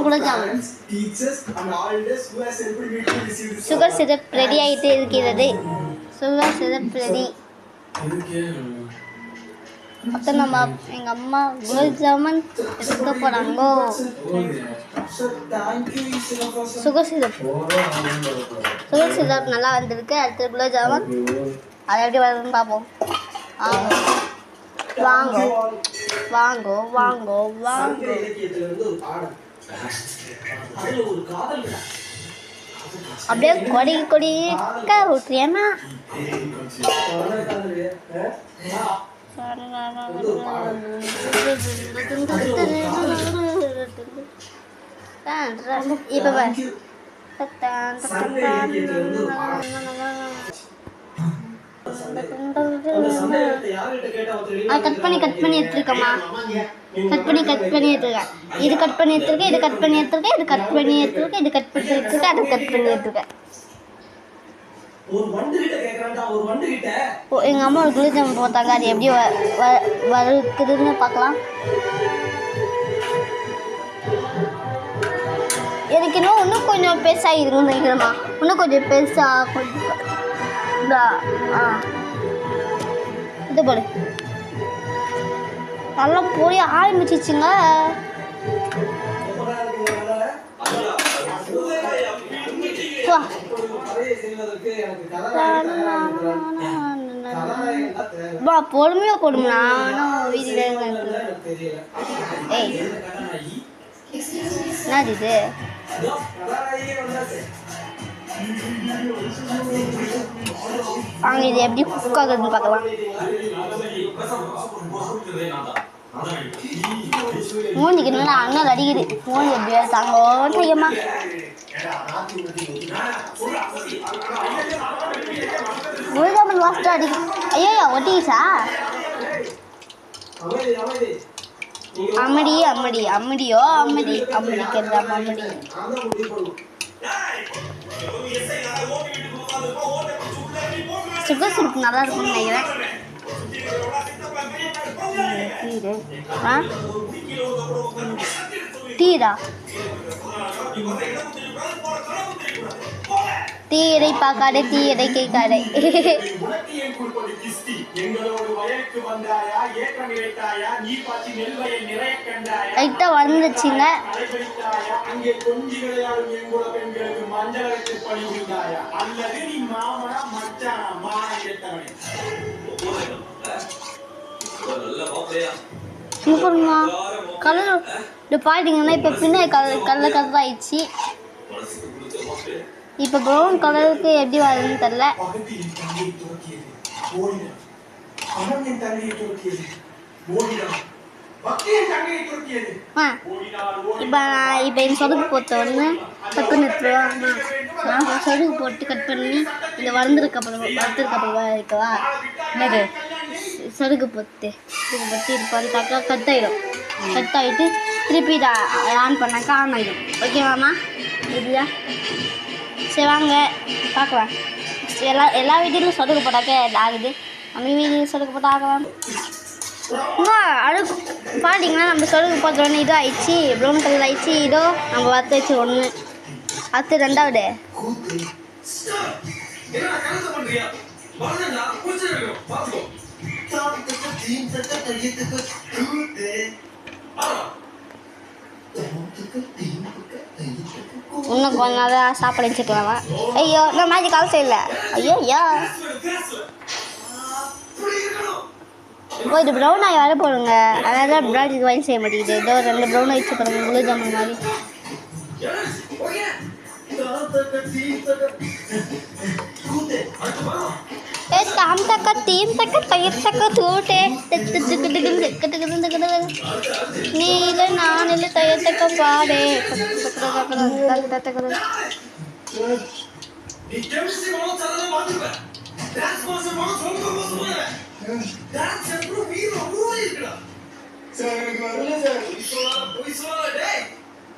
Gulab jamun. Sugar syrup ready ஆகிட்டு இருக்கிறது. Sugar syrup ready. அப்போ நம்ம எங்கள் அம்மா குலோப்ஜாமுன் எடுக்க போகிறாங்கோ. சுகர் சிரப் நல்லா வந்திருக்கு. அடுத்து குலோப்ஜாமுன் அது எப்படி வருதுன்னு பார்ப்போம். வாங்கோ வாங்கோ வாங்கோ வாங்கோ. அப்படியே கொடிக்க விட்டுறியம்மா. இப்போ கட் பண்ணி எடுத்துருக்கேம்மா. கட் பண்ணி எடுத்துருக்கேன். இது கட் பண்ணி எடுத்துருக்கேன். இது கட் பண்ணி எடுத்துருக்கேன். இது கட் பண்ணி எடுத்துருக்கேன். இது கட் பண்ணி எடுத்துருக்கேன். அது கட் பண்ணி எடுத்துருக்கேன். எங்கள் அம்மா ஒரு குலோப்ஜாமுன் போட்டாங்க. அது எப்படி வறுக்குதுன்னு பார்க்கலாம். எனக்கு இன்னும் கொஞ்சம் பெருசாக இருக்குன்னு நினைக்கிறேம்மா. இன்னும் கொஞ்சம் பெருசாக கொஞ்சம் இது போடு. நல்லா போய் ஆரம்பிச்சிச்சுங்க. பொறுமையா கொடுமா. வீதியில என்னது இது? வாங்க இது எப்படி குக் ஆகுதுன்னு பார்க்கலாம். மூஞ்சிக்கு நல்லா அண்ணல் அடிக்குது. மூஞ்சி எப்படியா தாங்கோ ஐயம்மா. குலோப்ஜாமுன் வாசம் அடிக்குது. ஐயோ ஒட்டிச்சா? அம்மடியோ அம்மடிக்கிறதாம் அம்மடி. சுகர் சிரப் நல்லா இருக்கும்னு நினைக்கிறேன். டீடா டீ இறைப்பா கடை. டீ இறைக்கை கடை. லைட்டாக வந்துச்சுங்க. சூப்பருங்கம்மா. கலர் இப்போ பார்த்தீங்கன்னா இப்போ பின்னாடி கலர் ஆயிடுச்சு. இப்போ ப்ரௌன் கலருக்கு எப்படி வருதுன்னு தெரில. இப்போ என் சொதுக்கு போட்ட உடனே டக்குன்னு எடுத்துருவாங்க. நான் சொதுக்கு போட்டு கட் பண்ணி இந்த வறுத்ததுக்கப்புறம் வைக்கவா. என்னது சொதுக்கு போட்டு இருப்பாரு தாக்கா கட் ஆகிடும். கட் ஆகிட்டு திருப்பி இதை ஆன் பண்ணாக்கா ஆன் ஆகிடும். ஓகேவாம்மா? இதுயா சரி வாங்க பார்க்கலாம். எல்லா வீட்டிலும் சொதுக்கு போட்டாக்க ஆகுது. நம்ம வீட்டில் சொதுக்கு போட்டால் ஆகலாம். அழுக்கு பார்த்தீங்கன்னா நம்ம சொதுக்கு போட்ட உடனே இதோ ஆயிடுச்சு. ப்ரௌன் கலர் ஆயிடுச்சு. இதோ நம்ம வறுத்து வச்சு ஒன்று. அடுத்து ரெண்டாவது இன்னும் கொஞ்ச நேரம் சாப்பாடு வச்சுக்கலாமா? ஐயோ நான் மேஜிக் கால் செய்யல. ஐயோ ஓ இது ப்ரௌன் ஆகி வர போடுங்க. அதனால தான் ப்ரௌனுக்கு வயல் செய்ய மாட்டேங்குது. ஏதோ 2 ப்ரௌன் ஆயிடுச்சு பாருங்க. குலோப்ஜாமுன் மாதிரி. தாம் தக்க தீம் தக்க தயிர் தக்க தூட்டே நீல நான் இல்லை தயிர் தக்க பாடே. சார் எனக்கு வரல சார்.